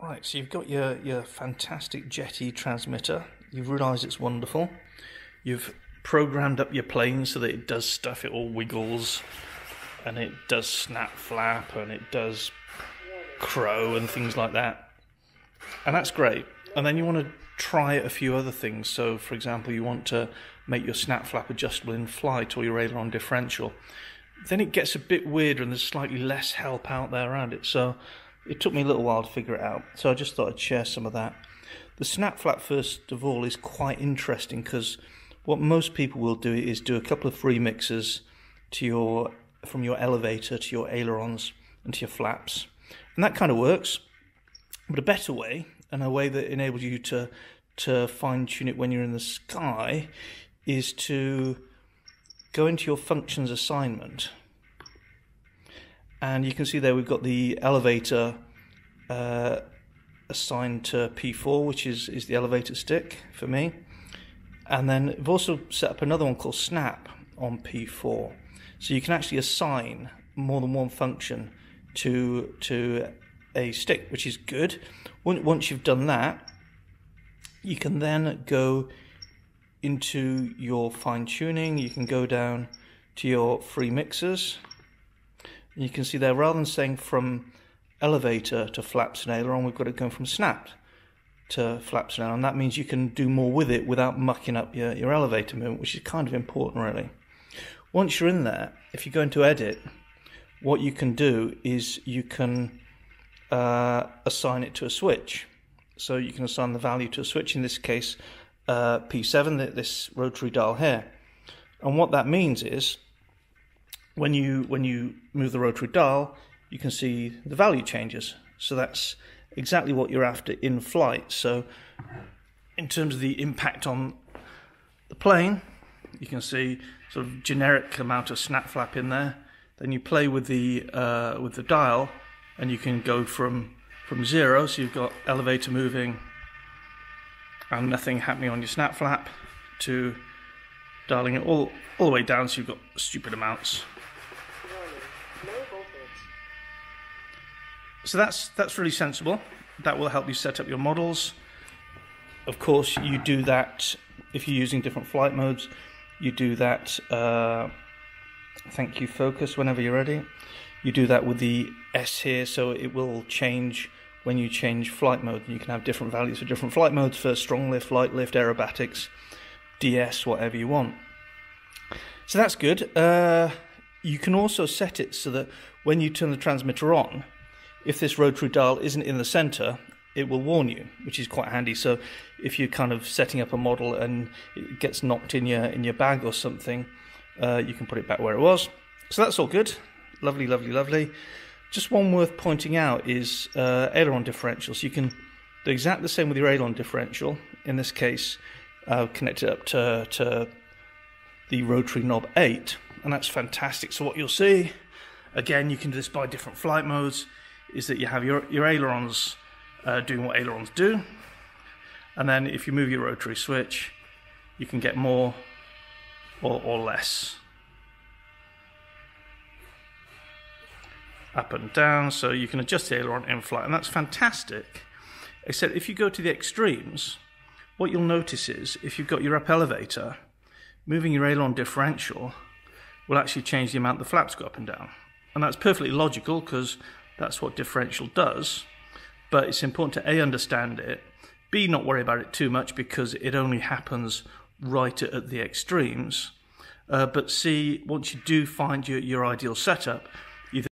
Right, so you've got your fantastic Jetty transmitter. You've realised it's wonderful. You've programmed up your plane so that it does stuff, it all wiggles, and it does snap flap, and it does crow and things like that. And that's great. And then you want to try a few other things. So, for example, you want to make your snap flap adjustable in flight or your aileron differential. Then it gets a bit weirder and there's slightly less help out there around it. So it took me a little while to figure it out. So I just thought I'd share some of that. The snap flap, first of all, is quite interesting because what most people will do is do a couple of free mixes to from your elevator to your ailerons and to your flaps. And that kind of works. But a better way, and a way that enables you to fine-tune it when you're in the sky, is to go into your functions assignment. And you can see there we've got the elevator assigned to P4, which is the elevator stick for me. And then we've also set up another one called Snap on P4. So you can actually assign more than one function to a stick, which is good. Once you've done that, you can then go into your fine-tuning. You can go down to your free mixers. And you can see there, rather than saying from elevator to flaps and aileron, we've got it going from snap to flaps and aileron. And that means you can do more with it without mucking up your elevator movement, which is kind of important, really. Once you're in there, if you go into edit, what you can do is you can assign it to a switch. So you can assign the value to a switch, in this case P7, this rotary dial here. And what that means is when you move the rotary dial, you can see the value changes. So that's exactly what you're after in flight. So in terms of the impact on the plane, you can see sort of generic amount of snap flap in there. Then you play with the dial, and you can go from 0, so you've got elevator moving and nothing happening on your snap flap, to dialing it all the way down, so you've got stupid amounts. So that's really sensible. That will help you set up your models. Of course, you do that if you're using different flight modes. You do that, thank you, focus, whenever you're ready. You do that with the S here, so it will change when you change flight mode. You can have different values for different flight modes, for strong lift, light lift, aerobatics, DS, whatever you want. So that's good. You can also set it so that when you turn the transmitter on, if this rotary dial isn't in the center, it will warn you, which is quite handy. So if you're kind of setting up a model and it gets knocked in your bag or something, you can put it back where it was. So that's all good. Lovely, lovely, lovely. Just one worth pointing out is aileron differentials. You can do exactly the same with your aileron differential. In this case, connect it up to the rotary knob 8, and that's fantastic. So what you'll see, again, you can do this by different flight modes, is that you have your ailerons doing what ailerons do, and then if you move your rotary switch, you can get more or less. Up and down, so you can adjust the aileron in flight, and that's fantastic. Except if you go to the extremes, what you'll notice is if you've got your up elevator, moving your aileron differential will actually change the amount the flaps go up and down. And that's perfectly logical because that's what differential does, but it's important to A, understand it, B, not worry about it too much because it only happens right at the extremes, but C, once you do find your ideal setup,